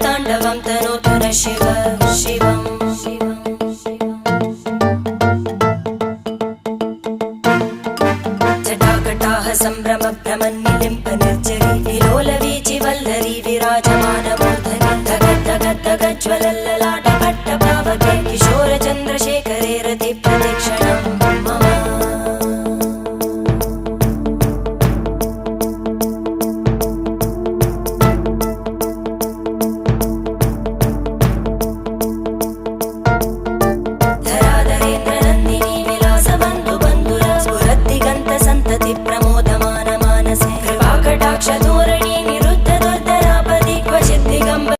ताण्डवं तनोतु न शिव शिवम् जटाकटाः सम्भ्रमभ्रमन्निलिम्प निर्जरी विलोलवीचि वल्लरी विराजमानमूर्धनि धगद्धगद्धगज्ज्वलल्ललाट